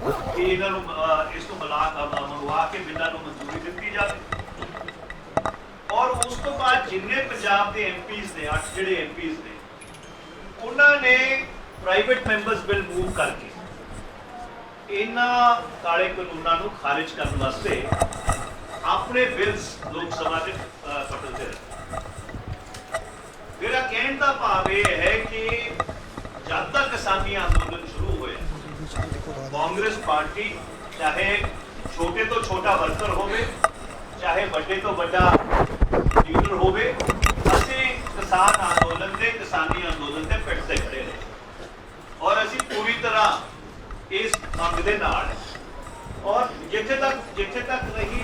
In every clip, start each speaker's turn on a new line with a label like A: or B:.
A: कि इन्हों इस मंगवा के बिलों को मंजूरी दी जाए। और उस तो बाद जिन्ने पंजाब के MPs ने 8 जिहड़े MPs ने उन्होंने प्राइवेट मैंबर्स बिल मूव करके इन्हां काले कानूनों को खारिज करने वास्ते अपने बिल्स लोक सभा के पटल से रखे। मेरा कहने का भाव यह है कि जब तक किसानी आंदोलन शुरू होया कांग्रेस पार्टी चाहे छोटे तो छोटा वर्कर होवे चाहे बड़े तो बड़ा लीडर होवे असीं किसान आंदोलन के किसानी आंदोलन के पिट से खड़े रहे और असीं पूरी तरह इस मंग दे नाल है। और जिथे तक रही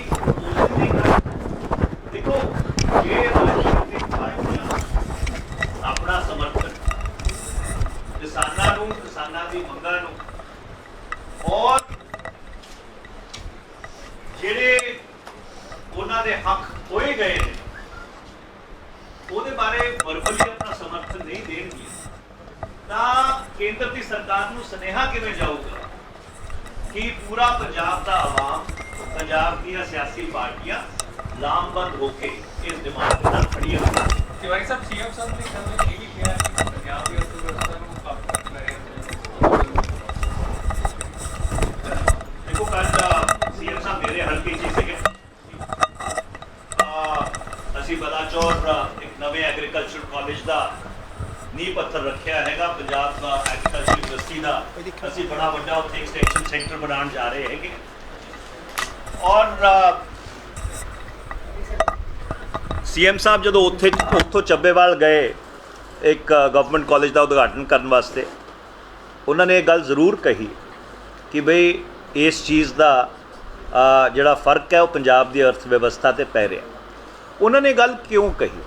A: देखो ये राजनीतिक पार्टियां अपना समर्थन किसानां दी मंगां नूं और जिहड़े उन्हां दे हक होए गए ने ਉਹਦੇ ਬਾਰੇ ਵਰਬਲੀ अपना समर्थन नहीं देणगे ਤਾਂ केंद्र की सरकार ਨੂੰ ਸੁਨੇਹਾ ਕਿਵੇਂ ਜਾਊਗਾ कि पूरा पंजाब का आवाम पंजाब ਦੀਆਂ सियासी पार्टियां लामबंद होकर इस डिमांड के साथ खड़ी हैं।
B: तिवारी साहब सीएम साहब ने कल ये भी किया है कि पंजाब की अर्थव्यवस्था को काबू कर रहे हैं।
A: देखो कल सीएम साहब मेरे हल्के च सीगे ਅਸੀਂ ਬਲਾਚੌਰ एक नवे एग्रीकल्चर कॉलेज का नींह पत्थर रखा है पंजाब का एग्रीकल्चर यूनिवर्सिटी का असी बड़ा वड्डा उत्थे एक्सटेंशन सेंटर बनाने जा रहे हैं। और सीएम साहब जो उत्थों ਚੱਬੇਵਾਲ गए एक गवर्नमेंट कॉलेज का उद्घाटन करने वास्ते उन्होंने ये गल जरूर कही कि बई इस चीज़ का जोड़ा फर्क है वो पंजाब की अर्थव्यवस्था ते पै रहा। उन्होंने गल क्यों कही?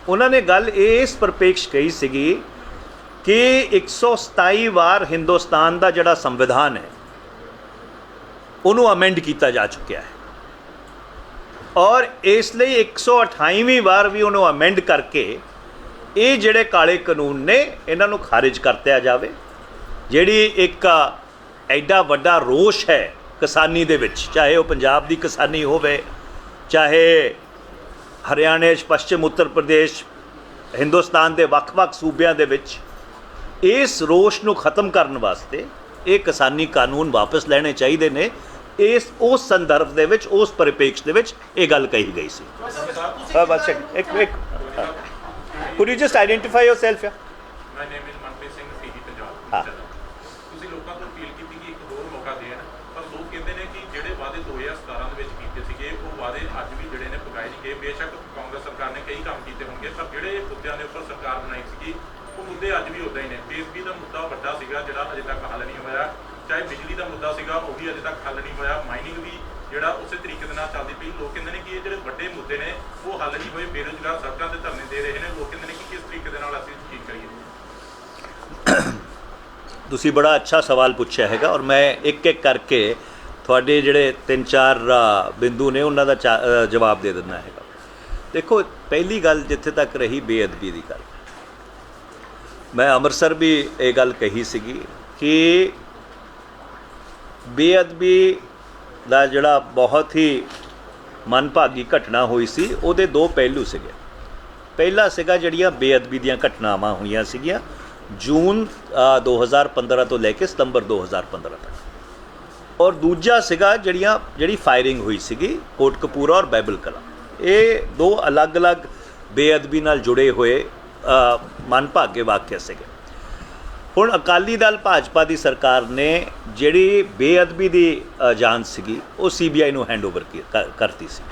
A: उन्होंने गल इस परपेक्ष कही सीगी कि 127 वार हिंदुस्तान का जोड़ा संविधान है उन्होंने अमेंड किया जा चुका है और इसलिए 128वीं वार भी उन्होंने अमेंड करके ये जोड़े काले कानून ने इन्हों खारिज कर दिया जाए। जिहड़ी एक एडा वड्डा रोष है किसानी दे विच, चाहे वह पंजाब की किसानी होवे चाहे हरियाणे पश्चिम उत्तर प्रदेश हिंदुस्तान के ਵੱਖ-ਵੱਖ सूबियां दे विच इस रोष को खत्म करने वास्ते ये किसानी कानून वापस लेने चाहिए ने। इस उस संदर्भ दे विच उस परिपेक्ष दे विच ये गल कही गई सी। बस एक could you just identify yourself?
C: My name is Manpreet Singh, PG Punjab.
A: हाँ।
C: ਤੁਸੀਂ ਲੋਕਾਂ ਨੂੰ ਅਪੀਲ ਕੀਤੀ ਕਿ ਇੱਕ ਹੋਰ ਮੌਕਾ ਦੇਣ, ਪਰ ਲੋਕ ਕਹਿੰਦੇ ਨੇ ਕਿ ਜਿਹੜੇ ਵਾਅਦੇ 2017 ਦੇ ਵਿੱਚ ਕੀਤੇ ਸੀਗੇ ਉਹ ਵਾਅਦੇ ਅੱਜ ਵੀ ਜਿਹੜੇ ਨੇ ਪੁਗਾਏ ਨਹੀਂ ਗਏ। ਬੇਸ਼ੱਕ ਕਾਂਗਰਸ ਸਰਕਾਰ ਨੇ ਕਈ ਕੰਮ ਕੀਤੇ ਹੋਣਗੇ ਪਰ ਜਿਹੜੇ ਮੁੱਦਿਆਂ ਦੇ ਉੱਪਰ ਸਰਕਾਰ ਬਣਾਈ ਸੀਗੀ ਉਹ ਮੁੱਦੇ ਅੱਜ ਵੀ ਉੱਦਾਂ ਹੀ ਨੇ। ਬੇਅਦਬੀ ਦਾ ਮੁੱਦਾ ਵੱਡਾ ਸੀਗਾ ਜਿਹੜਾ ਅਜੇ ਤੱਕ ਹੱਲ ਨਹੀਂ ਹੋਇਆ, ਚਾਹੇ ਬਿਜਲੀ ਦਾ ਮੁੱਦਾ ਸੀਗਾ ਉਹ ਵੀ ਅਜੇ ਤੱਕ ਹੱਲ ਨਹੀਂ ਹੋਇਆ, ਮਾਈਨਿੰਗ ਵੀ ਜਿਹੜਾ ਉਸੇ ਤਰੀਕੇ ਦੇ ਨਾਲ ਚੱਲਦੀ ਪਈ। ਲੋਕ ਕਹਿੰਦੇ ਨੇ ਕਿ ਇਹ ਜਿਹੜੇ ਵੱਡੇ ਮੁੱਦੇ ਨੇ ਉਹ ਹੱਲ ਨਹੀਂ ਹੋਏ, ਬੇਰੁਜ਼ਗਾਰ ਸੜਕਾਂ ਤੇ ਧਰਨੇ ਦੇ ਰਹੇ ਨੇ। ਲੋਕ ਕਹਿੰਦੇ ਨੇ ਕਿ ਕਿਸ ਤਰੀਕੇ ਦੇ ਨਾਲ ਅਸੀਂ ਠੀਕ ਕਰੀਏ।
A: ਤੁਸੀਂ बड़ा अच्छा सवाल पूछा है और मैं एक एक करके थोड़े जोड़े 3-4 बिंदु ने उन्हों का जवाब दे देना है। देखो पहली गल जिथे तक रही बेअदबी की गल, मैं अमृतसर भी ये गल कही सी कि बेअदबी का जोड़ा बहुत ही मनभागी घटना हुई सी। उहदे दो पहलू सीगे। पहला सीगा जिहड़ियां बेअदबी दीयां घटनावां होईयां सीगियां जून 2015 तो लैके सितंबर 2015 तक, और दूजा सीगा जिहड़ी फायरिंग हुई सीगी कोटकपूरा और बाइबल कला। ये दो अलग अलग बेअदबी नाल जुड़े हुए मनभागे वाक़े सीगे। हुण अकाली दल भाजपा की सरकार ने जिहड़ी बेअदबी की जांच सीगी वो CBI नूं हैंडओवर करती सी।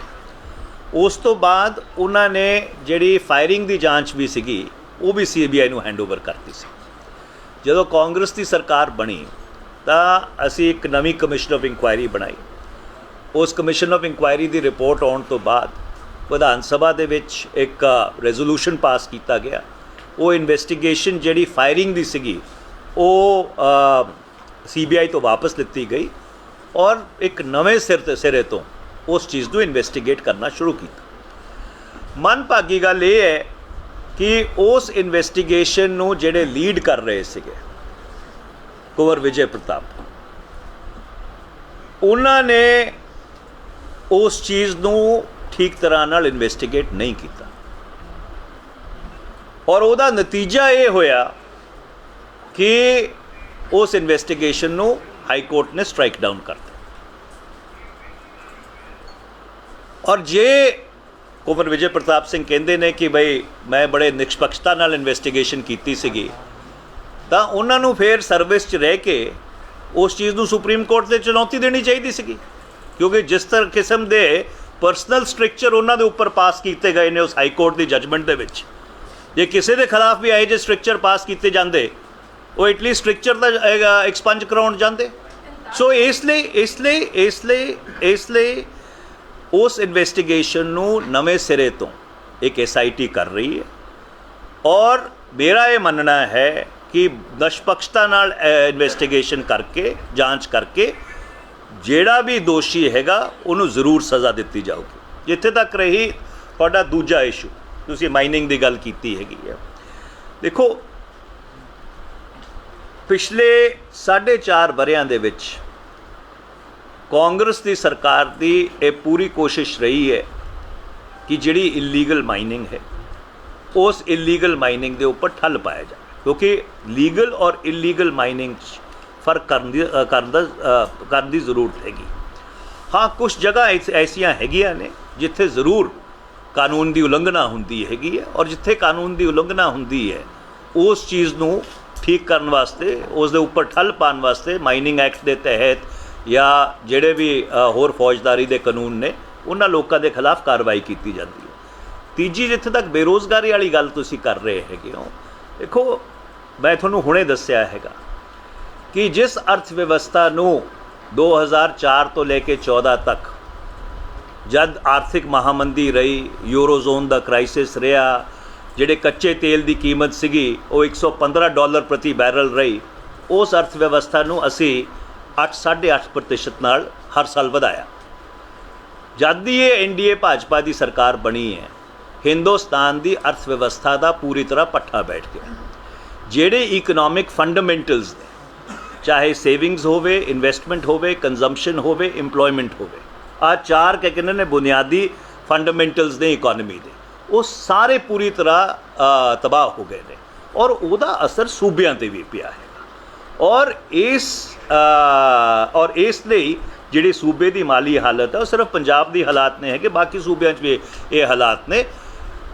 A: उस तो बाद उन्होंने जिहड़ी फायरिंग की जांच भी सीगी वो भी CBI नूं हैंडओवर करती सी। जदों कांग्रेस की सरकार बनी तो असी एक नवी कमिशन ऑफ इंक्वायरी बनाई। उस कमिशन ऑफ इंक्वायरी की रिपोर्ट आने तो बाद विधान सभा दे विच एक रेजोल्यूशन पास किया गया। वो इन्वेस्टिगेशन जिहड़ी फायरिंग की सीगी वो CBI तो वापस लिती गई और एक नवे सिरे तो उस चीज़ को इन्वेस्टिगेट करना शुरू किया। मनभागी गल ये है कि उस इन्वेस्टिगेशन नूं जिहड़े लीड कर रहे सीगे कुंवर विजय प्रताप ਉਹਨਾਂ ਨੇ ਉਸ ਚੀਜ਼ ਨੂੰ ਠੀਕ ਤਰ੍ਹਾਂ ਨਾਲ ਇਨਵੈਸਟੀਗੇਟ ਨਹੀਂ ਕੀਤਾ ਔਰ ਉਹਦਾ ਨਤੀਜਾ ਇਹ ਹੋਇਆ ਕਿ ਉਸ ਇਨਵੈਸਟੀਗੇਸ਼ਨ ਨੂੰ ਹਾਈ ਕੋਰਟ ਨੇ ਸਟ੍ਰਾਈਕ ਡਾਊਨ ਕਰ ਦਿੱਤਾ। ਔਰ ਜੇ ਕੁੰਵਰ ਵਿਜੇ ਪ੍ਰਤਾਪ ਸਿੰਘ ਕਹਿੰਦੇ ਨੇ ਕਿ ਬਈ ਮੈਂ ਬੜੇ ਨਿਸ਼ਪਕਸ਼ਤਾ ਨਾਲ ਇਨਵੈਸਟੀਗੇਸ਼ਨ ਕੀਤੀ ਸੀਗੀ, ਤਾਂ ਉਹਨਾਂ ਨੂੰ ਫਿਰ ਸਰਵਿਸ 'ਚ ਰਹਿ ਕੇ ਉਸ ਚੀਜ਼ ਨੂੰ ਸੁਪਰੀਮ ਕੋਰਟ ਦੇ ਚੁਣੌਤੀ ਦੇਣੀ ਚਾਹੀਦੀ ਸੀਗੀ, ਕਿਉਂਕਿ ਜਿਸ ਤਰ੍ਹਾਂ ਕਿਸਮ ਦੇ ਪਰਸਨਲ ਸਟ੍ਰਿਕਚਰ ਉਹਨਾਂ ਦੇ ਉੱਪਰ ਪਾਸ ਕੀਤੇ ਗਏ ਨੇ ਉਸ ਹਾਈ ਕੋਰਟ ਦੀ ਜੱਜਮੈਂਟ ਦੇ ਵਿੱਚ, ਜੇ ਕਿਸੇ ਦੇ ਖਿਲਾਫ ਵੀ ਇਹੋ ਜਿਹੇ ਸਟ੍ਰਿਕਚਰ ਪਾਸ ਕੀਤੇ ਜਾਂਦੇ ਉਹ ਐਟਲੀਸਟ ਸਟ੍ਰਿਕਚਰ ਦਾ ਐਕਸਪੰਜ ਕਰਾਉਣ ਜਾਂਦੇ। ਸੋ ਇਸ ਲਈ ਉਸ ਇਨਵੈਸਟੀਗੇਸ਼ਨ ਨੂੰ ਨਵੇਂ ਸਿਰੇ ਤੋਂ ਇੱਕ SIT ਕਰ ਰਹੀ ਹੈ ਔਰ ਮੇਰਾ ਇਹ ਮੰਨਣਾ ਹੈ ਕਿ ਨਿਸ਼ਪਕਸ਼ਤਾ ਨਾਲ ਇਨਵੈਸਟੀਗੇਸ਼ਨ ਕਰਕੇ ਜਾਂਚ ਕਰਕੇ ਜਿਹੜਾ ਵੀ ਦੋਸ਼ੀ ਹੈਗਾ ਉਹਨੂੰ ਜ਼ਰੂਰ ਸਜ਼ਾ ਦਿੱਤੀ ਜਾਊਗੀ। ਜਿੱਥੇ ਤੱਕ ਰਹੀ ਤੁਹਾਡਾ ਦੂਜਾ ਇਸ਼ੂ, ਤੁਸੀਂ ਮਾਈਨਿੰਗ ਦੀ ਗੱਲ ਕੀਤੀ ਹੈਗੀ ਹੈ, ਦੇਖੋ ਪਿਛਲੇ 4.5 ਵਰ੍ਹਿਆਂ ਦੇ ਵਿੱਚ ਕਾਂਗਰਸ ਦੀ ਸਰਕਾਰ ਦੀ ਇਹ ਪੂਰੀ ਕੋਸ਼ਿਸ਼ ਰਹੀ ਹੈ ਕਿ ਜਿਹੜੀ ਇਲੀਗਲ ਮਾਈਨਿੰਗ ਹੈ ਉਸ ਇਲੀਗਲ ਮਾਈਨਿੰਗ ਦੇ ਉੱਪਰ ਠੱਲ ਪਾਇਆ ਜਾਵੇ, ਕਿਉਂਕਿ ਲੀਗਲ ਔਰ ਇਲੀਗਲ ਮਾਈਨਿੰਗ 'ਚ ਫਰਕ ਕਰਨ ਦੀ ਜ਼ਰੂਰਤ ਹੈਗੀ। ਹਾਂ, ਕੁਝ ਜਗ੍ਹਾ ਐਸੀਆਂ ਹੈਗੀਆਂ ਨੇ ਜਿੱਥੇ ਜ਼ਰੂਰ ਕਾਨੂੰਨ ਦੀ ਉਲੰਘਣਾ ਹੁੰਦੀ ਹੈਗੀ ਹੈ ਔਰ ਜਿੱਥੇ ਕਾਨੂੰਨ ਦੀ ਉਲੰਘਣਾ ਹੁੰਦੀ ਹੈ ਉਸ ਚੀਜ਼ ਨੂੰ ਠੀਕ ਕਰਨ ਵਾਸਤੇ, ਉਸ ਦੇ ਉੱਪਰ ਠੱਲ ਪਾਉਣ ਵਾਸਤੇ ਮਾਈਨਿੰਗ ਐਕਟ ਦੇ ਤਹਿਤ ਜਾਂ ਜਿਹੜੇ ਵੀ ਹੋਰ ਫੌਜਦਾਰੀ ਦੇ ਕਾਨੂੰਨ ਨੇ ਉਹਨਾਂ ਲੋਕਾਂ ਦੇ ਖਿਲਾਫ ਕਾਰਵਾਈ ਕੀਤੀ ਜਾਂਦੀ ਹੈ। ਤੀਜੀ, ਜਿੱਥੇ ਤੱਕ ਬੇਰੁਜ਼ਗਾਰੀ ਵਾਲੀ ਗੱਲ ਤੁਸੀਂ ਕਰ ਰਹੇ ਹੈਗੇ ਹੋ, ਦੇਖੋ ਮੈਂ ਤੁਹਾਨੂੰ ਹੁਣੇ ਦੱਸਿਆ ਹੈਗਾ ਕਿ ਜਿਸ ਅਰਥ ਵਿਵਸਥਾ ਨੂੰ 2004 ਤੋਂ ਲੈ ਕੇ 14 ਤੱਕ ਜਦ ਆਰਥਿਕ ਮਹਾਮੰਦੀ ਰਹੀ, ਯੂਰੋਜ਼ੋਨ ਦਾ ਕ੍ਰਾਈਸਿਸ ਰਿਹਾ, ਜਿਹੜੇ ਕੱਚੇ ਤੇਲ ਦੀ ਕੀਮਤ ਸੀਗੀ ਉਹ $115 ਪ੍ਰਤੀ ਬੈਰਲ ਰਹੀ, ਉਸ ਅਰਥ ਵਿਵਸਥਾ ਨੂੰ ਅਸੀਂ 8.5% ਨਾਲ ਹਰ ਸਾਲ ਵਧਾਇਆ। ਜਦ ਦੀ ਇਹ NDA ਭਾਜਪਾ ਦੀ ਸਰਕਾਰ ਬਣੀ ਹੈ, ਹਿੰਦੁਸਤਾਨ ਦੀ ਅਰਥ ਵਿਵਸਥਾ ਦਾ ਪੂਰੀ ਤਰ੍ਹਾਂ ਪੱਠਾ ਬੈਠ ਗਿਆ। ਜਿਹੜੇ ਇਕਨੋਮਿਕ ਫੰਡਾਮੈਂਟਲਸ ਨੇ, ਚਾਹੇ ਸੇਵਿੰਗਸ ਹੋਵੇ, ਇਨਵੈਸਟਮੈਂਟ ਹੋਵੇ, ਕੰਜ਼ੰਪਸ਼ਨ ਹੋਵੇ, ਇੰਪਲੋਇਮੈਂਟ ਹੋਵੇ, ਆ ਚਾਰ ਕਹਿੰਦੇ ਨੇ ਬੁਨਿਆਦੀ ਫੰਡਾਮੈਂਟਲਸ ਨੇ ਇਕੋਨਮੀ ਦੇ, ਉਹ ਸਾਰੇ ਪੂਰੀ ਤਰ੍ਹਾਂ ਤਬਾਹ ਹੋ ਗਏ ਨੇ ਔਰ ਉਹਦਾ ਅਸਰ ਸੂਬਿਆਂ 'ਤੇ ਵੀ ਪਿਆ ਹੈ। ਔਰ ਇਸ ਲਈ ਜਿਹੜੀ ਸੂਬੇ ਦੀ ਮਾਲੀ ਹਾਲਤ ਹੈ ਉਹ ਸਿਰਫ ਪੰਜਾਬ ਦੀ ਹਾਲਾਤ ਨਹੀਂ ਹੈ ਕਿ ਬਾਕੀ ਸੂਬਿਆਂ 'ਚ ਵੀ ਇਹ ਹਾਲਾਤ ਨੇ।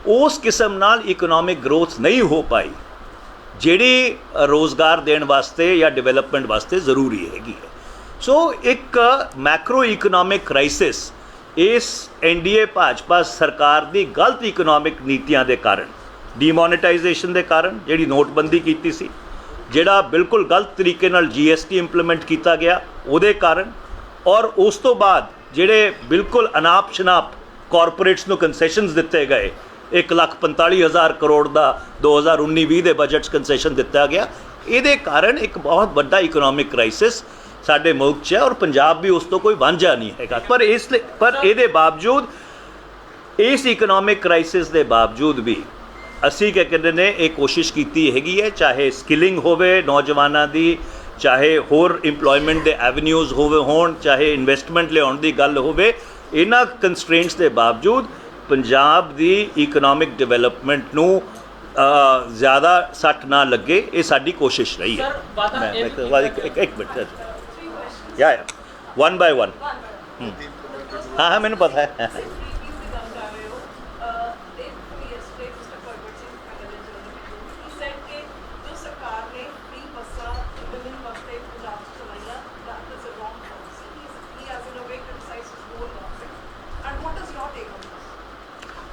A: ਉਸ ਕਿਸਮ ਨਾਲ ਇਕਨੋਮਿਕ ਗਰੋਥ ਨਹੀਂ ਹੋ ਪਾਈ ਜਿਹੜੀ ਰੋਜ਼ਗਾਰ ਦੇਣ ਵਾਸਤੇ ਜਾਂ ਡਿਵੈਲਪਮੈਂਟ ਵਾਸਤੇ ਜ਼ਰੂਰੀ ਹੈਗੀ ਹੈ। ਸੋ ਇੱਕ ਮੈਕਰੋ ਇਕਨੋਮਿਕ ਕ੍ਰਾਈਸਿਸ ਇਸ NDA ਭਾਜਪਾ ਸਰਕਾਰ ਦੀ ਗਲਤ ਇਕਨੋਮਿਕ ਨੀਤੀਆਂ ਦੇ ਕਾਰਨ, ਡੀਮੋਨੇਟਾਈਜੇਸ਼ਨ ਦੇ ਕਾਰਨ, ਜਿਹੜੀ ਨੋਟਬੰਦੀ ਕੀਤੀ ਸੀ, ਜਿਹੜਾ ਬਿਲਕੁਲ ਗਲਤ ਤਰੀਕੇ ਨਾਲ GST ਇੰਪਲੀਮੈਂਟ ਕੀਤਾ ਗਿਆ ਉਹਦੇ ਕਾਰਨ, ਔਰ ਉਸ ਤੋਂ ਬਾਅਦ ਜਿਹੜੇ ਬਿਲਕੁਲ ਅਨਾਪ ਸ਼ਨਾਪ ਕਾਰਪੋਰੇਟਸ ਨੂੰ ਕੰਸੈਸ਼ਨਸ ਦਿੱਤੇ ਗਏ, 1,45,000 ਕਰੋੜ ਦਾ 2019-20 ਦੇ ਬਜਟ 'ਚ ਕੰਸੈਸ਼ਨ ਦਿੱਤਾ ਗਿਆ, ਇਹਦੇ ਕਾਰਨ ਇੱਕ ਬਹੁਤ ਵੱਡਾ ਇਕਨੋਮਿਕ ਕ੍ਰਾਈਸਿਸ ਸਾਡੇ ਮੁਲਕ 'ਚ ਹੈ ਔਰ ਪੰਜਾਬ ਵੀ ਉਸ ਤੋਂ ਕੋਈ ਵਾਂਝਾ ਨਹੀਂ ਹੈਗਾ। ਪਰ ਇਹਦੇ ਬਾਵਜੂਦ, ਇਸ ਇਕਨੋਮਿਕ ਕ੍ਰਾਈਸਿਸ ਦੇ ਬਾਵਜੂਦ ਵੀ ਅਸੀਂ ਕੀ ਕਹਿੰਦੇ ਨੇ ਇਹ ਕੋਸ਼ਿਸ਼ ਕੀਤੀ ਹੈਗੀ ਹੈ, ਚਾਹੇ ਸਕਿਲਿੰਗ ਹੋਵੇ ਨੌਜਵਾਨਾਂ ਦੀ, ਚਾਹੇ ਹੋਰ ਇੰਪਲੋਇਮੈਂਟ ਦੇ ਐਵਨਿਊਜ਼ ਹੋਣ, ਚਾਹੇ ਇਨਵੈਸਟਮੈਂਟ ਲਿਆਉਣ ਦੀ ਗੱਲ ਹੋਵੇ, ਇਹਨਾਂ ਕੰਸਟ੍ਰੇਂਟਸ ਦੇ ਬਾਵਜੂਦ ਪੰਜਾਬ ਦੀ ਇਕਨੋਮਿਕ ਡਿਵੈਲਪਮੈਂਟ ਨੂੰ ਜ਼ਿਆਦਾ ਸੱਟ ਨਾ ਲੱਗੇ, ਇਹ ਸਾਡੀ ਕੋਸ਼ਿਸ਼ ਰਹੀ ਹੈ। ਇੱਕ ਮਿੰਟ, ਯਾ 1 by 1 ਹਾਂ ਮੈਨੂੰ ਪਤਾ ਹੈ।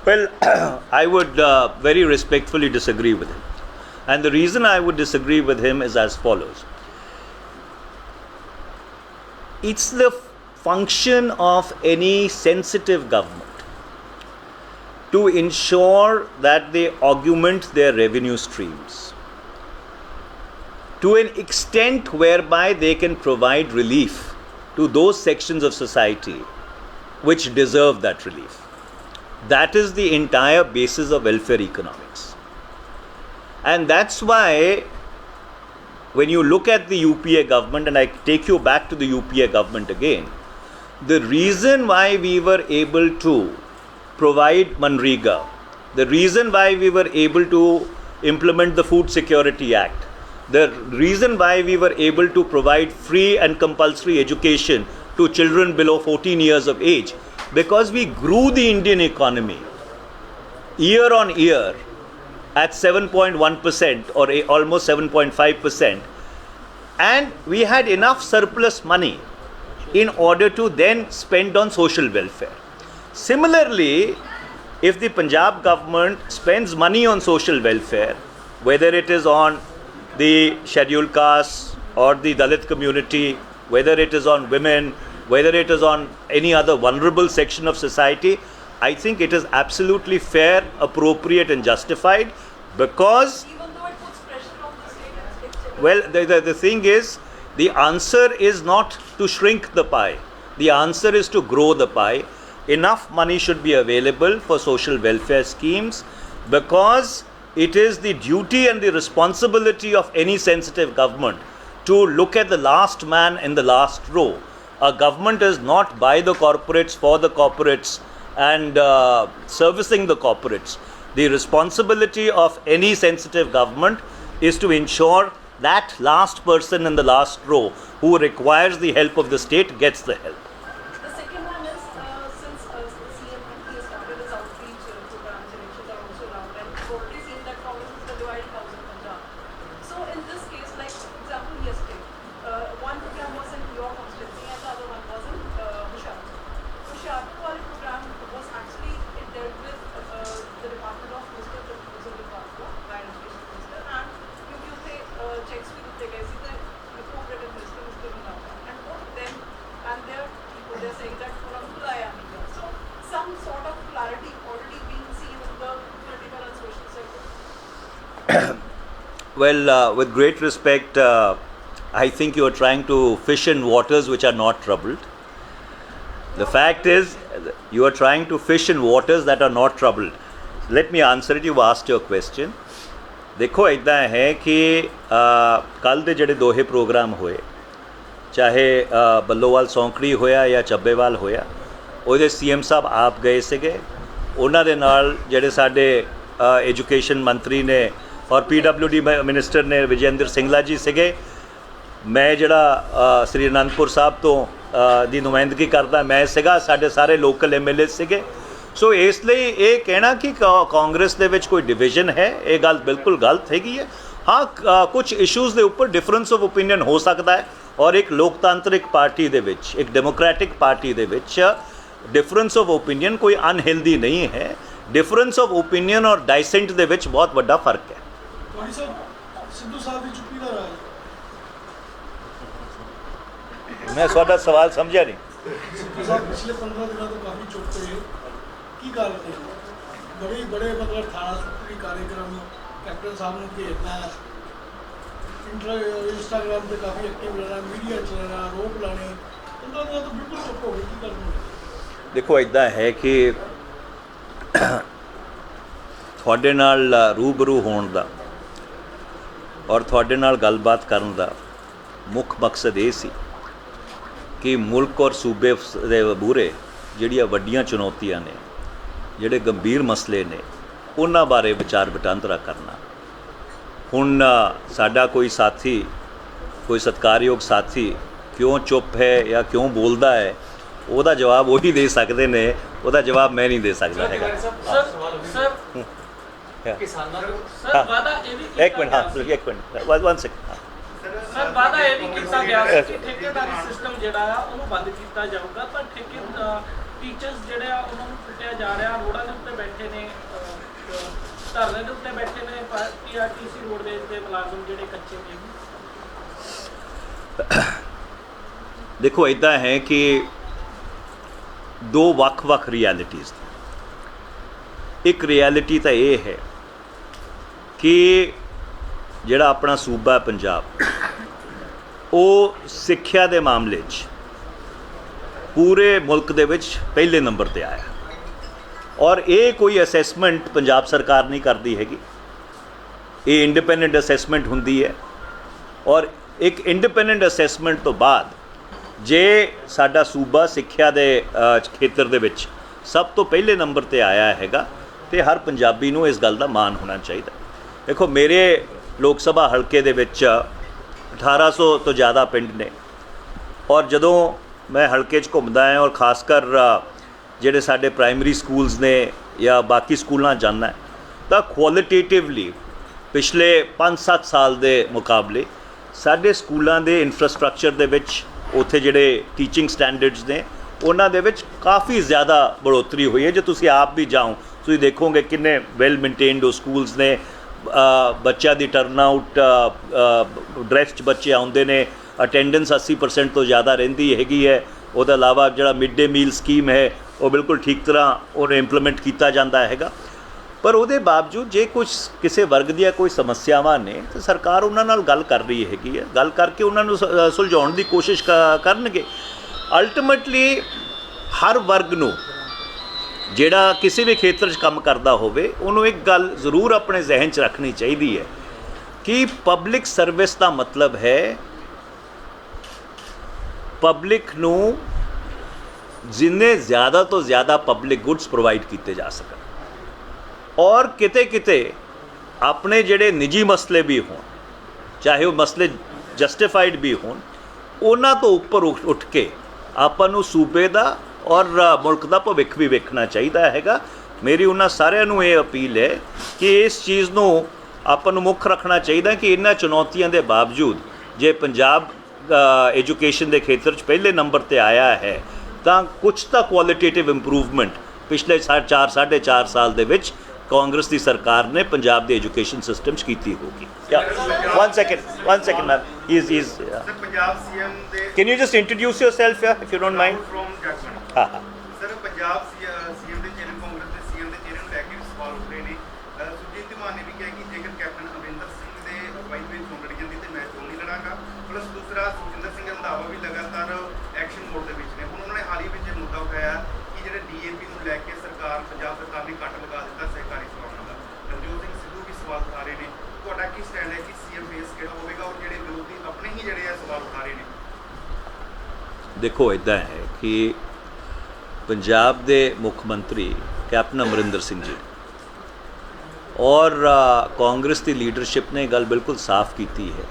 A: Well, I would very respectfully disagree with him. And the reason I would disagree with him is as follows. It's the function of any sensitive government to ensure that they augment their revenue streams to an extent whereby they can provide relief to those sections of society which deserve that relief. That is the entire basis of welfare economics. And that's why when you look at the UPA government, and I take you back to the UPA government again, the reason why we were able to provide Manrega, the reason why we were able to implement the Food Security Act, the reason why we were able to provide free and compulsory education to children below 14 years of age, because we grew the Indian economy year on year at 7.1% or almost 7.5%, and we had enough surplus money in order to then spend on social welfare. Similarly, if the Punjab government spends money on social welfare, whether it is on the scheduled castes or the Dalit community, whether it is on women, whether it is on any other vulnerable section of society, I think it is absolutely fair, appropriate and justified, because
D: Even though it puts pressure on the state, it's
A: well, the thing is, the answer is not to shrink the pie. The answer is to grow the pie. Enough money should be available for social welfare schemes, because it is the duty and the responsibility of any sensitive government to look at the last man in the last row. A government is not by the corporates, for the corporates, and servicing the corporates. The responsibility of any sensitive government is to ensure that last person in the last row who requires the help of the state gets the help.
D: The second one is, since the CM has started his outreach programs, elections are also around, and we've already seen that Congress is the dividing house in Punjab. So in this case, like for example yesterday, one program was in your constituency and the other one was in Hoshiarpur. Hoshiarpur wale program was actually, it dealt with the department of Mr. Zubir Bajwa, Higher Education Minister, and क्योंकि उसे checks भी दिए गए थे the cooperative minister Mr. Randhawa, and both them and their people, they're saying that forum बुलाया नहीं गया. So some sort of clarity already being seen in the political and social circle.
A: Well, with great respect, I think you are trying to fish in waters which are not troubled. The fact is, you are trying to fish in waters that are not troubled. Let me answer it. You've asked your question. देखो इतना है कि कल ਦੇ ਜਿਹੜੇ ਦੋਹੇ programme ਹੋਏ, ਚਾਹੇ ਬੱਲੋਵਾਲ ਸੌਂਕੜੀ ਹੋਇਆ ਜਾਂ ਚੱਬੇਵਾਲ ਹੋਇਆ, ਉਹਦੇ ਸੀਐਮ ਸਾਹਿਬ ਆਪ ਗਏ ਸੀਗੇ. ਉਹਨਾਂ ਦੇ ਨਾਲ ਜਿਹੜੇ ਸਾਡੇ ਐਜੂਕੇਸ਼ਨ ਮੰਤਰੀ ਨੇ ਔਰ ਪੀਡਬਲਿਊਡੀ ਮਿਨਿਸਟਰ ਨੇ ਵਿਜੇਂਦਰ ਸਿੰਗਲਾ ਜੀ ਸੀਗੇ. ਮੈਂ ਜਿਹੜਾ ਸ੍ਰੀ ਅਨੰਦਪੁਰ ਸਾਹਿਬ ਤੋਂ ਦੀ ਨੁਮਾਇੰਦਗੀ ਕਰਦਾ, ਮੈਂ ਸੀਗਾ, ਸਾਡੇ ਸਾਰੇ ਲੋਕਲ ਐਮਐਲਏ ਸੀਗੇ. ਸੋ ਇਸ ਲਈ ਇਹ ਕਹਿਣਾ ਕਿ ਕਾਂਗਰਸ ਦੇ ਵਿੱਚ ਕੋਈ ਡਿਵੀਜ਼ਨ ਹੈ, ਇਹ ਗੱਲ ਬਿਲਕੁਲ ਗਲਤ ਹੈਗੀ ਹੈ. ਹਾਂ, ਕੁਝ ਇਸ਼ੂਜ਼ ਦੇ ਉੱਪਰ ਡਿਫਰੈਂਸ ਆਫ ਓਪੀਨੀਅਨ ਹੋ ਸਕਦਾ ਹੈ, ਔਰ ਇੱਕ ਲੋਕਤਾਂਤਰਿਕ ਪਾਰਟੀ ਦੇ ਵਿੱਚ, ਇੱਕ ਡੈਮੋਕ੍ਰੈਟਿਕ ਪਾਰਟੀ ਦੇ ਵਿੱਚ ਡਿਫਰੈਂਸ ਆਫ ਓਪੀਨੀਅਨ ਕੋਈ ਅਨਹੈਲਦੀ ਨਹੀਂ ਹੈ. ਡਿਫਰੈਂਸ ਆਫ ਓਪੀਨੀਅਨ ਔਰ ਡਾਇਸੈਂਟ ਦੇ ਵਿੱਚ ਬਹੁਤ ਵੱਡਾ ਫਰਕ ਹੈ.
E: ਸਿੱਧੂ ਸਾਹਿਬ ਦੀ ਚੁੱਪੀ ਦਾ ਰਾਜ,
A: ਮੈਂ ਤੁਹਾਡਾ ਸਵਾਲ ਸਮਝਿਆ ਨਹੀਂ.
E: ਸਿੱਧੂ ਸਾਹਿਬ ਪਿਛਲੇ 15 ਦਿਨਾਂ ਤੋਂ ਕਾਫੀ ਚੁੱਪ ਹੋਏ, ਕੀ ਗੱਲ ਹੈ? ਬੜੇ ਮਤਲਬ 18 ਸੂਤਰੀ ਕਾਰਜਕ੍ਰਮ ਕੈਪਟਨ ਸਾਹਿਬ ਨੂੰ ਭੇਜਣਾ, ਇੰਸਟਾਗ੍ਰਾਮ ਤੇ ਕਾਫੀ ਐਕਟਿਵ ਰਹਿਣਾ, ਮੀਡੀਆ ਚਲਾਉਣਾ, ਰੋਪ ਲਾਣੇ, 15 ਦਿਨਾਂ ਤੋਂ ਬਿਲਕੁਲ ਚੁੱਪ ਹੋ ਗਏ, ਕੀ ਗੱਲ ਹੈ?
A: ਦੇਖੋ ਇੱਦਾਂ ਹੈ ਕਿ ਤੁਹਾਡੇ ਨਾਲ ਰੂਬਰੂ ਹੋਣ ਦਾ ਔਰ ਤੁਹਾਡੇ ਨਾਲ ਗੱਲਬਾਤ ਕਰਨ ਦਾ ਮੁੱਖ ਮਕਸਦ ਇਹ ਸੀ ਕਿ ਮੁਲਕ ਔਰ ਸੂਬੇ ਦੇ ਮੂਹਰੇ ਜਿਹੜੀਆਂ ਵੱਡੀਆਂ ਚੁਣੌਤੀਆਂ ਨੇ, ਜਿਹੜੇ ਗੰਭੀਰ ਮਸਲੇ ਨੇ, ਉਹਨਾਂ ਬਾਰੇ ਵਿਚਾਰ ਵਟਾਂਦਰਾ ਕਰਨਾ. ਹੁਣ ਸਾਡਾ ਕੋਈ ਸਾਥੀ, ਕੋਈ ਸਤਿਕਾਰਯੋਗ ਸਾਥੀ ਕਿਉਂ ਚੁੱਪ ਹੈ ਜਾਂ ਕਿਉਂ ਬੋਲਦਾ ਹੈ, ਉਹਦਾ ਜਵਾਬ ਉਹੀ ਦੇ ਸਕਦੇ ਨੇ, ਉਹਦਾ ਜਵਾਬ ਮੈਂ ਨਹੀਂ ਦੇ ਸਕਦਾ ਹੈਗਾ.
F: ਕਿਸਾਨਾਂ ਨੂੰ ਸਰ ਵਾਦਾ ਇਹ ਵੀ
A: ਇੱਕ ਮਿੰਟ, ਹਾਂ ਇੱਕ ਮਿੰਟ, 1 ਸੈਕਿੰਡ.
F: ਸਰ ਵਾਦਾ ਇਹ ਵੀ ਕੀਤਾ ਗਿਆ ਸੀ ਕਿ ਠੇਕੇਦਾਰੀ ਸਿਸਟਮ ਜਿਹੜਾ ਆ ਉਹਨੂੰ ਬੰਦ ਕੀਤਾ ਜਾਊਗਾ, ਪਰ ਟੀਚਰਸ ਜਿਹੜੇ ਆ ਉਹਨਾਂ ਨੂੰ ਕੁੱਟਿਆ ਜਾ ਰਿਹਾ, ਰੋਡਾਂ ਦੇ ਉੱਤੇ ਬੈਠੇ ਨੇ, ਧਰਨੇ ਦੇ ਉੱਤੇ ਬੈਠੇ ਨੇ, ਪੀਆਰਟੀਸੀ ਰੋਡਵੇਜ਼ ਦੇ ਮੁਲਾਜ਼ਮ ਜਿਹੜੇ ਕੱਚੇ ਨੇ.
A: ਦੇਖੋ ਇੱਦਾਂ ਹੈ ਕਿ ਦੋ ਵੱਖ-ਵੱਖ ਰਿਐਲਿਟੀਜ਼. ਇੱਕ ਰਿਐਲਿਟੀ ਤਾਂ ਇਹ ਹੈ ਕਿ ਜਿਹੜਾ ਆਪਣਾ ਸੂਬਾ ਪੰਜਾਬ, ਉਹ ਸਿੱਖਿਆ ਦੇ ਮਾਮਲੇ 'ਚ ਪੂਰੇ ਮੁਲਕ ਦੇ ਵਿੱਚ ਪਹਿਲੇ ਨੰਬਰ ਤੇ ਆਇਆ, ਔਰ ਇਹ ਕੋਈ ਅਸੈਸਮੈਂਟ ਪੰਜਾਬ ਸਰਕਾਰ ਨਹੀਂ ਕਰਦੀ ਹੈਗੀ, ਇਹ ਇੰਡੀਪੈਂਡੈਂਟ ਅਸੈਸਮੈਂਟ ਹੁੰਦੀ ਹੈ. ਔਰ ਇੱਕ ਇੰਡੀਪੈਂਡੈਂਟ ਅਸੈਸਮੈਂਟ ਤੋਂ ਬਾਅਦ ਜੇ ਸਾਡਾ ਸੂਬਾ ਸਿੱਖਿਆ ਦੇ ਖੇਤਰ ਦੇ ਵਿੱਚ ਸਭ ਤੋਂ ਪਹਿਲੇ ਨੰਬਰ ਤੇ ਆਇਆ ਹੈਗਾ ਤੇ ਹਰ ਪੰਜਾਬੀ ਨੂੰ ਇਸ ਗੱਲ ਦਾ ਮਾਣ ਹੋਣਾ ਚਾਹੀਦਾ। ਦੇਖੋ ਮੇਰੇ ਲੋਕ ਸਭਾ ਹਲਕੇ ਦੇ ਵਿੱਚ 1800 ਤੋਂ ਜ਼ਿਆਦਾ ਪਿੰਡ ਨੇ ਔਰ ਜਦੋਂ ਮੈਂ ਹਲਕੇ 'ਚ ਘੁੰਮਦਾ ਹਾਂ ਔਰ ਖਾਸ ਕਰ ਜਿਹੜੇ ਸਾਡੇ ਪ੍ਰਾਇਮਰੀ ਸਕੂਲਸ ਨੇ ਜਾਂ ਬਾਕੀ ਸਕੂਲਾਂ ਜਾਂਦਾ ਤਾਂ ਕੁਆਲਿਟੇਟਿਵਲੀ ਪਿਛਲੇ 5-7 ਸਾਲ ਦੇ ਮੁਕਾਬਲੇ ਸਾਡੇ ਸਕੂਲਾਂ ਦੇ ਇਨਫਰਾਸਟ੍ਰਕਚਰ ਦੇ ਵਿੱਚ ਉੱਥੇ ਜਿਹੜੇ ਟੀਚਿੰਗ ਸਟੈਂਡਰਡਸ ਨੇ ਉਹਨਾਂ ਦੇ ਵਿੱਚ ਕਾਫੀ ਜ਼ਿਆਦਾ ਬੜੋਤਰੀ ਹੋਈ ਹੈ। ਜੇ ਤੁਸੀਂ ਆਪ ਵੀ ਜਾਓ ਤੁਸੀਂ ਦੇਖੋਗੇ ਕਿੰਨੇ ਵੈਲ ਮੇਨਟੇਨਡ ਉਹ ਸਕੂਲਸ ਨੇ, ਬੱਚਿਆਂ ਦੀ ਟਰਨ ਆਊਟ ਡਰੈਸ 'ਚ ਬੱਚੇ ਆਉਂਦੇ ਨੇ, ਅਟੈਂਡੈਂਸ 80% ਤੋਂ ਜ਼ਿਆਦਾ ਰਹਿੰਦੀ ਹੈਗੀ ਹੈ। ਉਹਦੇ ਇਲਾਵਾ ਜਿਹੜਾ ਮਿਡ ਡੇ ਮੀਲ ਸਕੀਮ ਹੈ ਉਹ ਬਿਲਕੁਲ ਠੀਕ ਤਰ੍ਹਾਂ ਉਹਨੂੰ ਇੰਪਲੀਮੈਂਟ ਕੀਤਾ ਜਾਂਦਾ ਹੈਗਾ। ਪਰ ਉਹਦੇ ਬਾਵਜੂਦ ਜੇ ਕੁਝ ਕਿਸੇ ਵਰਗ ਦੀਆਂ ਕੋਈ ਸਮੱਸਿਆਵਾਂ ਨੇ ਤਾਂ ਸਰਕਾਰ ਉਹਨਾਂ ਨਾਲ ਗੱਲ ਕਰ ਰਹੀ ਹੈਗੀ ਹੈ, ਗੱਲ ਕਰਕੇ ਉਹਨਾਂ ਨੂੰ ਸੁਲਝਾਉਣ ਦੀ ਕੋਸ਼ਿਸ਼ ਕਰਨਗੇ। ਅਲਟੀਮੇਟਲੀ ਹਰ ਵਰਗ ਨੂੰ ਜਿਹੜਾ ਕਿਸੇ ਵੀ ਖੇਤਰ 'ਚ ਕੰਮ ਕਰਦਾ ਹੋਵੇ ਉਹਨੂੰ ਇੱਕ ਗੱਲ ਜ਼ਰੂਰ ਆਪਣੇ ਜ਼ਿਹਨ 'ਚ ਰੱਖਣੀ ਚਾਹੀਦੀ ਹੈ ਕਿ ਪਬਲਿਕ ਸਰਵਿਸ ਦਾ ਮਤਲਬ ਹੈ ਪਬਲਿਕ ਨੂੰ ਜਿੰਨੇ ਜ਼ਿਆਦਾ ਤੋਂ ਜ਼ਿਆਦਾ ਪਬਲਿਕ ਗੁੱਡਸ ਪ੍ਰੋਵਾਈਡ ਕੀਤੇ ਜਾ ਸਕਣ ਔਰ ਕਿਤੇ ਕਿਤੇ ਆਪਣੇ ਜਿਹੜੇ ਨਿੱਜੀ ਮਸਲੇ ਵੀ ਹੋਣ, ਚਾਹੇ ਉਹ ਮਸਲੇ ਜਸਟੀਫਾਈਡ ਵੀ ਹੋਣ, ਉਹਨਾਂ ਤੋਂ ਉੱਪਰ ਉੱਠ ਕੇ ਆਪਾਂ ਨੂੰ ਸੂਬੇ ਦਾ ਔਰ ਮੁਲਕ ਦਾ ਭਵਿੱਖ ਵੀ ਵੇਖਣਾ ਚਾਹੀਦਾ ਹੈਗਾ। ਮੇਰੀ ਉਹਨਾਂ ਸਾਰਿਆਂ ਨੂੰ ਇਹ ਅਪੀਲ ਹੈ ਕਿ ਇਸ ਚੀਜ਼ ਨੂੰ ਆਪਾਂ ਨੂੰ ਮੁੱਖ ਰੱਖਣਾ ਚਾਹੀਦਾ ਕਿ ਇਹਨਾਂ ਚੁਣੌਤੀਆਂ ਦੇ ਬਾਵਜੂਦ ਜੇ ਪੰਜਾਬ ਐਜੂਕੇਸ਼ਨ ਦੇ ਖੇਤਰ 'ਚ ਪਹਿਲੇ ਨੰਬਰ ਤੇ ਆਇਆ ਹੈ ਤਾਂ ਕੁਝ ਤਾਂ ਕੁਆਲਿਟੇਟਿਵ ਇੰਪਰੂਵਮੈਂਟ ਪਿਛਲੇ 4.5 ਸਾਲ ਦੇ ਵਿੱਚ ਕਾਂਗਰਸ ਦੀ ਸਰਕਾਰ ਨੇ ਪੰਜਾਬ ਦੇ ਐਜੂਕੇਸ਼ਨ ਸਿਸਟਮ 'ਚ ਕੀਤੀ ਹੋਗੀ। one second ma'am, he's
G: Sir, Punjab CM ਦੇ
A: can you just introduce yourself if you don't mind?
G: from judgment
A: ਹਾਂ
G: ਸਰ ਪੰਜਾਬ CM ਦੇ ਚੇਅਰਮੈਨ ਕਾਂਗਰਸ ਦੇ CM ਦੇ ਚੇਅਰਮੈਨ ਨੂੰ ਲੈ ਕੇ ਸਵਾਲ ਉੱਠ ਰਹੇ ਨੇ। ਸੁਰਜੀਤ ਧੀਮਾਨ ਨੇ ਵੀ ਕਿਹਾ ਕਿ ਜੇਕਰ ਕੈਪਟਨ ਅਮਰਿੰਦਰ ਸਿੰਘ ਦੇ ਅਗਵਾਈ ਵਿੱਚ ਚੋਣ ਲੜੀ ਜਾਂਦੀ ਤੇ ਮੈਂ ਚੋਣ ਨਹੀਂ ਲੜਾਂਗਾ। ਪਲੱਸ ਦੂਸਰਾ ਸੁਖਜਿੰਦਰ ਸਿੰਘ ਰੰਧਾਵਾ ਵੀ ਲਗਾਤਾਰ ਐਕਸ਼ਨ ਮੋਡ ਦੇ ਵਿੱਚ ਨੇ। ਹੁਣ ਉਹਨਾਂ ਨੇ ਹਾਲ ਹੀ ਵਿੱਚ ਇਹ ਮੁੱਦਾ ਉਠਾਇਆ ਕਿ ਜਿਹੜੇ DAP ਨੂੰ ਲੈ ਕੇ ਪੰਜਾਬ ਸਰਕਾਰ ਨੇ ਕੱਟ ਲਗਾ ਦਿੱਤਾ ਸਹਿਕਾਰੀ ਸਭਾਵਾਂ ਦਾ। ਨਵਜੋਤ ਸਿੰਘ ਸਿੱਧੂ ਵੀ ਸਵਾਲ ਉਠਾ ਰਹੇ ਨੇ। ਤੁਹਾਡਾ ਕੀ ਸਟੈਂਡ ਹੈ ਕਿ CM ਫੇਸ ਕਿਹੜਾ ਹੋਵੇਗਾ ਔਰ ਜਿਹੜੇ ਵਿਰੋਧੀ ਆਪਣੇ ਹੀ ਜਿਹੜੇ ਆ ਸਵਾਲ ਉਠਾ ਰਹੇ ਨੇ?
A: ਦੇਖੋ ਇੱਦਾਂ ਹੈ ਕਿ ਪੰਜਾਬ ਦੇ ਮੁੱਖ ਮੰਤਰੀ ਕੈਪਟਨ ਅਮਰਿੰਦਰ ਸਿੰਘ ਜੀ ਔਰ ਕਾਂਗਰਸ ਦੀ ਲੀਡਰਸ਼ਿਪ ਨੇ ਗੱਲ ਬਿਲਕੁਲ ਸਾਫ਼ ਕੀਤੀ ਹੈ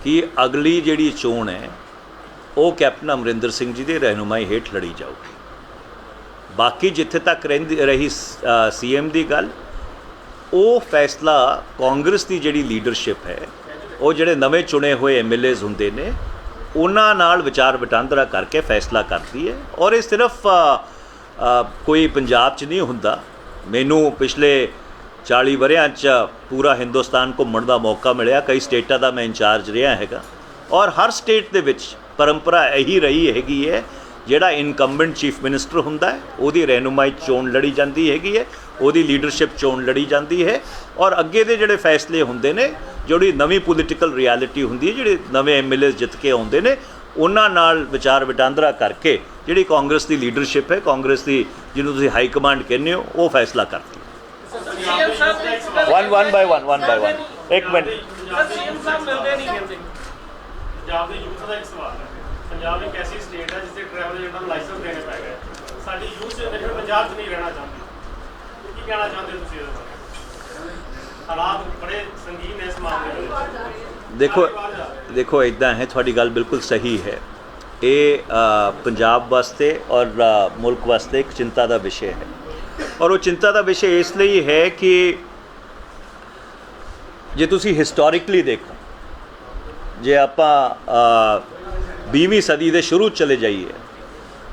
A: ਕਿ ਅਗਲੀ ਜਿਹੜੀ ਚੋਣ ਹੈ ਉਹ ਕੈਪਟਨ ਅਮਰਿੰਦਰ ਸਿੰਘ ਜੀ ਦੀ ਰਹਿਨੁਮਾਈ ਹੇਠ ਲੜੀ ਜਾਊਗੀ। ਬਾਕੀ ਜਿੱਥੇ ਤੱਕ ਰਹੀ CM ਦੀ ਗੱਲ, ਉਹ ਫੈਸਲਾ ਕਾਂਗਰਸ ਦੀ ਜਿਹੜੀ ਲੀਡਰਸ਼ਿਪ ਹੈ ਉਹ ਜਿਹੜੇ ਨਵੇਂ ਚੁਣੇ ਹੋਏ MLAs ਹੁੰਦੇ ਨੇ ਉਹਨਾਂ ਨਾਲ ਵਿਚਾਰ ਵਟਾਂਦਰਾ ਕਰਕੇ ਫੈਸਲਾ ਕਰਦੀ ਹੈ। ਔਰ ਇਹ ਸਿਰਫ ਕੋਈ ਪੰਜਾਬ 'ਚ ਨਹੀਂ ਹੁੰਦਾ। ਮੈਨੂੰ ਪਿਛਲੇ 40 ਵਰ੍ਹਿਆਂ 'ਚ ਪੂਰਾ ਹਿੰਦੁਸਤਾਨ ਘੁੰਮਣ ਦਾ ਮੌਕਾ ਮਿਲਿਆ, ਕਈ ਸਟੇਟਾਂ ਦਾ ਮੈਂ ਇੰਚਾਰਜ ਰਿਹਾ ਹੈਗਾ ਔਰ ਹਰ ਸਟੇਟ ਦੇ ਵਿੱਚ ਪਰੰਪਰਾ ਇਹੀ ਰਹੀ ਹੈਗੀ ਹੈ ਜਿਹੜਾ ਇਨਕੰਬੈਂਟ ਚੀਫ ਮਿਨਿਸਟਰ ਹੁੰਦਾ ਹੈ ਉਹਦੀ ਰਹਿਨੁਮਾਈ ਚੋਣ ਲੜੀ ਜਾਂਦੀ ਹੈਗੀ ਹੈ, ਉਹਦੀ ਲੀਡਰਸ਼ਿਪ ਚੋਣ ਲੜੀ ਜਾਂਦੀ ਹੈ ਔਰ ਅੱਗੇ ਦੇ ਜਿਹੜੇ ਫੈਸਲੇ ਹੁੰਦੇ ਨੇ, ਜਿਹੜੀ ਨਵੀਂ ਪੋਲੀਟੀਕਲ ਰਿਐਲਿਟੀ ਹੁੰਦੀ ਹੈ, ਜਿਹੜੇ ਨਵੇਂ MLAs ਜਿੱਤ ਕੇ ਆਉਂਦੇ ਨੇ ਉਹਨਾਂ ਨਾਲ ਵਿਚਾਰ ਵਟਾਂਦਰਾ ਕਰਕੇ ਜਿਹੜੀ ਕਾਂਗਰਸ ਦੀ ਲੀਡਰਸ਼ਿਪ ਹੈ, ਕਾਂਗਰਸ ਦੀ ਜਿਹਨੂੰ ਤੁਸੀਂ ਹਾਈ ਕਮਾਂਡ ਕਹਿੰਦੇ ਹੋ, ਉਹ ਫੈਸਲਾ ਕਰਦੀ ਹੈ। one by one ਇੱਕ ਮਿੰਟ।
F: CM ਸਾਹਿਬ ਮਿਲਦੇ ਨਹੀਂ ਕਹਿੰਦੇ।
B: ਪੰਜਾਬ ਦੇ ਯੂਥ ਦਾ ਇੱਕ ਸਵਾਲ ਹੈ। ਪੰਜਾਬ ਇੱਕ ਐਸੀ ਸਟੇਟ ਹੈ ਜਿੱਥੇ ਟਰੈਵਲ ਏਜੰਟਾਂ ਨੂੰ ਲਾਇਸੈਂਸ ਦੇਣੇ ਪੈ ਗਏ। ਸਾਡੀ ਯੂਥ ਜਿਹੜੇ ਪੰਜਾਬ 'ਚ ਨਹੀਂ ਰਹਿਣਾ ਚਾਹੁੰਦੀ। ਕੀ ਕਹਿਣਾ ਚਾਹੁੰਦੇ ਹੋ ਤੁਸੀਂ ਇਹਦੇ ਬਾਰੇ? ਹਾਲਾਤ ਬੜੇ ਸੰਗੀਨ ਨੇ ਇਸ ਮਾਮਲੇ ਵਿੱਚ।
A: ਦੇਖੋ ਇੱਦਾਂ ਹੈ, ਤੁਹਾਡੀ ਗੱਲ ਬਿਲਕੁਲ ਸਹੀ ਹੈ। ਇਹ ਪੰਜਾਬ ਵਾਸਤੇ ਔਰ ਮੁਲਕ ਵਾਸਤੇ ਇੱਕ ਚਿੰਤਾ ਦਾ ਵਿਸ਼ੇ ਹੈ ਔਰ ਉਹ ਚਿੰਤਾ ਦਾ ਵਿਸ਼ੇ ਇਸ ਲਈ ਹੈ ਕਿ ਜੇ ਤੁਸੀਂ ਹਿਸਟੋਰਿਕਲੀ ਦੇਖੋ, ਜੇ ਆਪਾਂ 20ਵੀਂ ਸਦੀ ਦੇ ਸ਼ੁਰੂ ਚਲੇ ਜਾਈਏ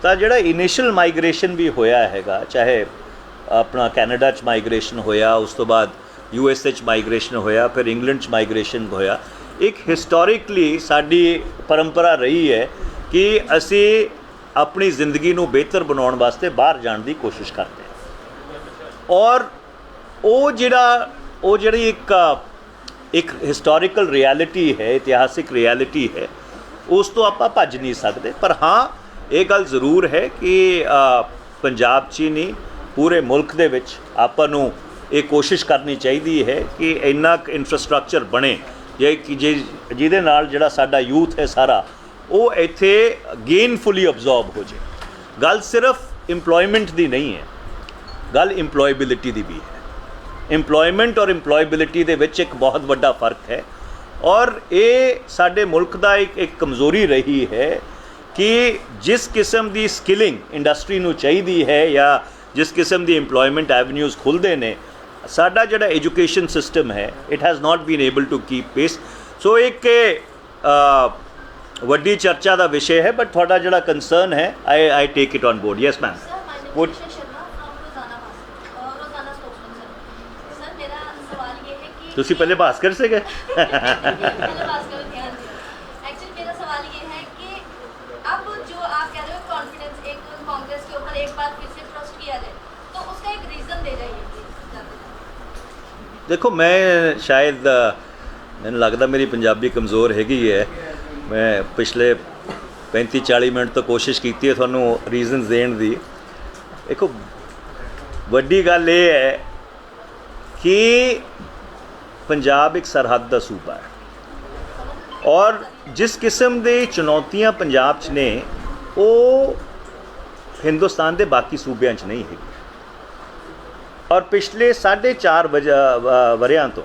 A: ਤਾਂ ਜਿਹੜਾ ਇਨੀਸ਼ੀਅਲ ਮਾਈਗ੍ਰੇਸ਼ਨ ਵੀ ਹੋਇਆ ਹੈਗਾ, ਚਾਹੇ ਆਪਣਾ ਕੈਨੇਡਾ 'ਚ ਮਾਈਗ੍ਰੇਸ਼ਨ ਹੋਇਆ, ਉਸ ਤੋਂ ਬਾਅਦ USA 'ਚ ਮਾਈਗ੍ਰੇਸ਼ਨ ਹੋਇਆ, ਫਿਰ ਇੰਗਲੈਂਡ 'ਚ ਮਾਈਗ੍ਰੇਸ਼ਨ ਹੋਇਆ। ਇੱਕ ਹਿਸਟੋਰਿਕਲੀ ਸਾਡੀ ਪਰੰਪਰਾ ਰਹੀ ਹੈ ਕਿ ਅਸੀਂ ਆਪਣੀ ਜ਼ਿੰਦਗੀ ਨੂੰ ਬਿਹਤਰ ਬਣਾਉਣ ਵਾਸਤੇ ਬਾਹਰ ਜਾਣ ਦੀ ਕੋਸ਼ਿਸ਼ ਕਰਦੇ ਹਾਂ ਔਰ ਉਹ ਜਿਹੜੀ ਇੱਕ ਹਿਸਟੋਰੀਕਲ ਰਿਐਲਿਟੀ ਹੈ, ਇਤਿਹਾਸਿਕ ਰਿਐਲਿਟੀ ਹੈ, ਉਸ ਤੋਂ ਆਪਾਂ ਭੱਜ ਨਹੀਂ ਸਕਦੇ। ਪਰ ਹਾਂ ਇਹ ਗੱਲ ਜ਼ਰੂਰ ਹੈ ਕਿ ਪੰਜਾਬ 'ਚ ਹੀ ਨਹੀਂ ਪੂਰੇ ਮੁਲਕ ਦੇ ਵਿੱਚ ਆਪਾਂ ਨੂੰ ਇਹ ਕੋਸ਼ਿਸ਼ ਕਰਨੀ ਚਾਹੀਦੀ ਹੈ ਕਿ ਇੰਨਾ ਇਨਫਰਾਸਟ੍ਰਕਚਰ ਬਣੇ ਜਿਹਦੇ ਨਾਲ ਜਿਹੜਾ ਸਾਡਾ ਯੂਥ ਹੈ ਸਾਰਾ ਉਹ ਇੱਥੇ ਗੇਨਫੁਲੀ ਅਬਜ਼ੌਰਬ ਹੋ ਜਾਏ। ਗੱਲ ਸਿਰਫ ਇੰਪਲੋਇਮੈਂਟ ਦੀ ਨਹੀਂ ਹੈ, ਗੱਲ ਇੰਪਲੋਏਬਿਲਿਟੀ ਦੀ ਵੀ ਹੈ। ਇੰਪਲੋਇਮੈਂਟ ਔਰ ਇੰਪਲੋਏਬਿਲਿਟੀ ਦੇ ਵਿੱਚ ਇੱਕ ਬਹੁਤ ਵੱਡਾ ਫਰਕ ਹੈ, ਔਰ ਇਹ ਸਾਡੇ ਮੁਲਕ ਦਾ ਇੱਕ ਕਮਜ਼ੋਰੀ ਰਹੀ ਹੈ ਕਿ ਜਿਸ ਕਿਸਮ ਦੀ ਸਕਿਲਿੰਗ ਇੰਡਸਟਰੀ ਨੂੰ ਚਾਹੀਦੀ ਹੈ ਜਾਂ ਜਿਸ ਕਿਸਮ ਦੀ ਇੰਪਲੋਇਮੈਂਟ ਐਵਨਿਊਜ਼ ਖੁੱਲ੍ਹਦੇ ਨੇ, ਸਾਡਾ ਜਿਹੜਾ ਐਜੂਕੇਸ਼ਨ ਸਿਸਟਮ ਹੈ it has not been able to keep pace. So ਇੱਕ ਵੱਡੀ ਚਰਚਾ ਦਾ ਵਿਸ਼ੇ ਹੈ, ਬਟ ਤੁਹਾਡਾ ਜਿਹੜਾ ਕੰਸਰਨ ਹੈ I take it on board. Yes ma'am.
H: Would रोजाना स्पोक्समैन सर मेरा सवाल ये है कि
A: ਤੁਸੀਂ ਪਹਿਲੇ ਭਾਸਕਰ ਸੀਗੇ?
H: पहले बात करो ध्यान दियो। एक्चुअली मेरा सवाल ये है कि अब जो आप कह रहे हो कॉन्फिडेंस एक कांग्रेस के ऊपर एक बार फिर से ट्रस्ट किया जाए, तो उसका एक रीजन दे जाइए प्लीज।
A: ਦੇਖੋ ਮੈਂ ਸ਼ਾਇਦ ਮੈਨੂੰ ਲੱਗਦਾ ਮੇਰੀ ਪੰਜਾਬੀ ਕਮਜ਼ੋਰ ਹੈਗੀ ਹੈ। ਮੈਂ ਪਿਛਲੇ 35-40 ਮਿੰਟ ਤੋਂ ਕੋਸ਼ਿਸ਼ ਕੀਤੀ ਹੈ ਤੁਹਾਨੂੰ ਰੀਜ਼ਨਸ ਦੇਣ ਦੀ। ਦੇਖੋ ਵੱਡੀ ਗੱਲ ਇਹ ਹੈ ਕਿ ਪੰਜਾਬ ਇੱਕ ਸਰਹੱਦ ਦਾ ਸੂਬਾ ਹੈ, ਔਰ ਜਿਸ ਕਿਸਮ ਦੇ ਚੁਣੌਤੀਆਂ ਪੰਜਾਬ 'ਚ ਨੇ ਉਹ ਹਿੰਦੁਸਤਾਨ ਦੇ ਬਾਕੀ ਸੂਬਿਆਂ 'ਚ ਨਹੀਂ ਹੈਗੀ। ਔਰ ਪਿਛਲੇ 4.5 ਵਰ੍ਹਿਆਂ ਤੋਂ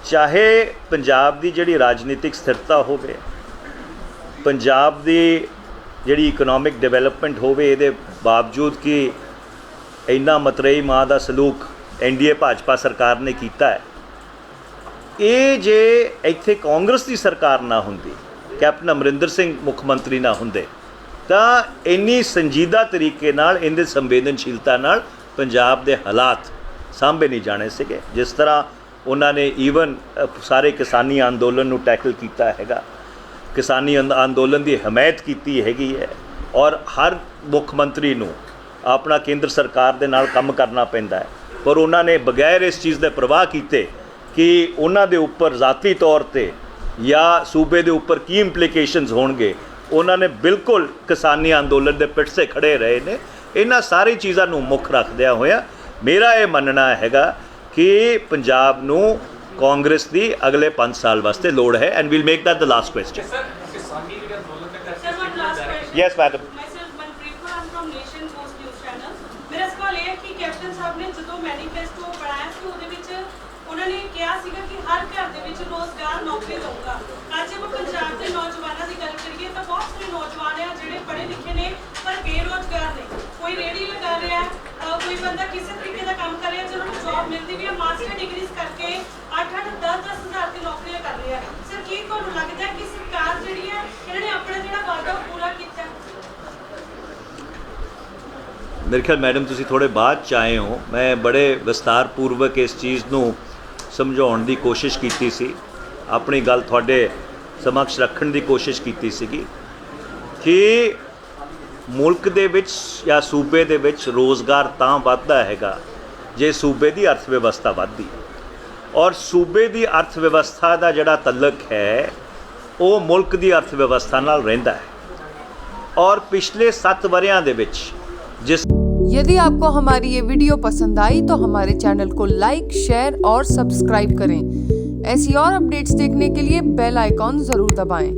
A: ਚਾਹੇ ਪੰਜਾਬ ਦੀ ਜਿਹੜੀ ਰਾਜਨੀਤਿਕ ਸਥਿਰਤਾ ਹੋਵੇ, ਪੰਜਾਬ ਦੀ ਜਿਹੜੀ ਇਕਨੋਮਿਕ ਡਿਵੈਲਪਮੈਂਟ ਹੋਵੇ, ਇਹਦੇ ਬਾਵਜੂਦ ਕਿ ਇੰਨਾ ਮਤਰੇਈ ਮਾਂ ਦਾ ਸਲੂਕ NDA ਭਾਜਪਾ ਸਰਕਾਰ ਨੇ ਕੀਤਾ ਹੈ, ਇਹ ਜੇ ਇੱਥੇ ਕਾਂਗਰਸ ਦੀ ਸਰਕਾਰ ਨਾ ਹੁੰਦੀ, ਕੈਪਟਨ ਅਮਰਿੰਦਰ ਸਿੰਘ ਮੁੱਖ ਮੰਤਰੀ ਨਾ ਹੁੰਦੇ, ਤਾਂ ਇੰਨੀ ਸੰਜੀਦਾ ਤਰੀਕੇ ਨਾਲ, ਇਹਦੇ ਸੰਵੇਦਨਸ਼ੀਲਤਾ ਨਾਲ ਪੰਜਾਬ ਦੇ ਹਾਲਾਤ ਸਾਂਭੇ ਨਹੀਂ ਜਾਣੇ ਸੀਗੇ। ਜਿਸ ਤਰ੍ਹਾਂ ਉਹਨਾਂ ਨੇ ਈਵਨ ਸਾਰੇ ਕਿਸਾਨੀ ਅੰਦੋਲਨ ਨੂੰ ਟੈਕਲ ਕੀਤਾ ਹੈਗਾ, ਕਿਸਾਨੀ ਅੰਦੋਲਨ ਦੀ ਹਮਾਇਤ ਕੀਤੀ ਹੈਗੀ ਹੈ, ਔਰ ਹਰ ਮੁੱਖ ਮੰਤਰੀ ਨੂੰ ਆਪਣਾ ਕੇਂਦਰ ਸਰਕਾਰ ਦੇ ਨਾਲ ਕੰਮ ਕਰਨਾ ਪੈਂਦਾ ਹੈ, ਪਰ ਉਹਨਾਂ ਨੇ ਬਗੈਰ ਇਸ ਚੀਜ਼ ਦੇ ਪ੍ਰਵਾਹ ਕੀਤੇ ਕਿ ਉਹਨਾਂ ਦੇ ਉੱਪਰ ਜ਼ਾਤੀ ਤੌਰ 'ਤੇ ਜਾਂ ਸੂਬੇ ਦੇ ਉੱਪਰ ਕੀ ਇੰਪਲੀਕੇਸ਼ਨਸ ਹੋਣਗੇ, ਉਹਨਾਂ ਨੇ ਬਿਲਕੁਲ ਕਿਸਾਨੀ ਅੰਦੋਲਨ ਦੇ ਪਿੱਠ 'ਤੇ ਖੜੇ ਰਹੇ ਨੇ। ਇਹਨਾਂ ਸਾਰੀ ਚੀਜ਼ਾਂ ਨੂੰ ਮੁੱਖ ਰੱਖਦਿਆਂ ਹੋਇਆ ਮੇਰਾ ਇਹ ਮੰਨਣਾ ਹੈਗਾ ਕਿ ਪੰਜਾਬ ਨੂੰ ਕਾਂਗਰਸ ਦੀ ਅਗਲੇ 5 ਸਾਲ ਵਾਸਤੇ ਲੋੜ ਹੈ। And we'll make that the last question.
I: Sir ਕਿਸਾਨੀ ਜਿਹੜਾ ਅੰਦੋਲਨ ਦਾ
D: Sir, one last question.
A: Yes madam.
D: Myself, Manpreet Kaur, I'm from Nation Post News Channel. ਮੇਰਾ ਸਵਾਲ ਇਹ ਹੈ ਕਿ ਕੈਪਟਨ ਸਾਹਿਬ ਨੇ ਜਦੋਂ ਮੈਨੀਫੈਸਟੋ ਬਣਾਇਆ ਸੀ ਉਹਦੇ ਵਿੱਚ ਉਹਨਾਂ ਨੇ ਕਿਹਾ ਸੀਗਾ ਕਿ ਹਰ ਘਰ ਦੇ ਵਿੱਚ ਰੋਜ਼ਗਾਰ ਨੌਕਰੀ ਦਊਗਾ। ਅੱਜ ਆਪਾਂ ਪੰਜਾਬ ਦੇ ਨੌਜਵਾਨਾਂ ਦੀ ਗੱਲ ਕਰੀਏ ਤਾਂ ਬਹੁਤ ਸਾਰੇ ਨੌਜਵਾਨ ਆ ਜਿਹੜੇ ਪੜ੍ਹੇ ਲਿਖੇ ਨੇ ਪਰ ਬੇਰੁਜ਼ਗਾਰ ਨੇ। ਕੋਈ ਰੇਹੜੀ ਲਗਾ ਰਿਹਾ, ਕੋਈ ਬੰਦਾ ਕਿਸੇ ਤਰੀਕੇ ਦਾ ਕੰਮ ਕਰ ਰਿਹਾ, ਜਿਹਨਾਂ ਨੂੰ ਜੌਬ ਮਿਲਦੀ ਵੀ ਹੈ, ਮਾਸਟਰ ਡਿਗਰੀਜ਼ ਕਰਕੇ 8-8, 10-10 ਹਜ਼ਾਰ ਦੀ ਨੌਕਰੀਆਂ ਕਰ ਰਹੀ ਹੈ। ਸਰ ਕੀ ਤੁਹਾਨੂੰ ਲੱਗਦਾ ਹੈ ਕਿ ਸਰਕਾਰ ਜਿਹੜੀ ਹੈ ਇਹਨਾਂ ਨੇ ਆਪਣਾ ਜਿਹੜਾ ਵਾਅਦਾ ਪੂਰਾ ਕੀਤਾ?
A: ਮੇਰੇ ਖਿਆਲ ਮੈਡਮ ਤੁਸੀਂ ਥੋੜ੍ਹੇ ਬਾਅਦ 'ਚ ਆਏ ਹੋ। ਮੈਂ ਬੜੇ ਵਿਸਤਾਰਪੂਰਵਕ ਇਸ ਚੀਜ਼ ਨੂੰ ਸਮਝਾਉਣ ਦੀ ਕੋਸ਼ਿਸ਼ ਕੀਤੀ ਸੀ, ਆਪਣੀ ਗੱਲ ਤੁਹਾਡੇ ਸਮਕਸ਼ ਰੱਖਣ ਦੀ ਕੋਸ਼ਿਸ਼ ਕੀਤੀ ਸੀਗੀ ਕਿ ਮੁਲਕ ਦੇ ਵਿੱਚ ਜਾਂ ਸੂਬੇ ਦੇ ਵਿੱਚ ਰੋਜ਼ਗਾਰ ਤਾਂ ਵੱਧਦਾ ਹੈਗਾ ਜੇ ਸੂਬੇ ਦੀ ਅਰਥ ਵਿਵਸਥਾ ਵੱਧਦੀ, ਔਰ ਸੂਬੇ ਦੀ ਅਰਥ ਵਿਵਸਥਾ ਦਾ ਜਿਹੜਾ ਤਲਕ ਹੈ ਉਹ ਮੁਲਕ ਦੀ ਅਰਥ ਵਿਵਸਥਾ ਨਾਲ ਰਹਿੰਦਾ ਹੈ। ਔਰ ਪਿਛਲੇ 7 ਵਰ੍ਹਿਆਂ ਦੇ ਵਿੱਚ जिस
J: यदि आपको हमारी ये वीडियो पसंद आई तो हमारे चैनल को लाइक, शेयर और सब्सक्राइब करें। ऐसी और अपडेट्स देखने के लिए बेल आइकॉन जरूर दबाएं।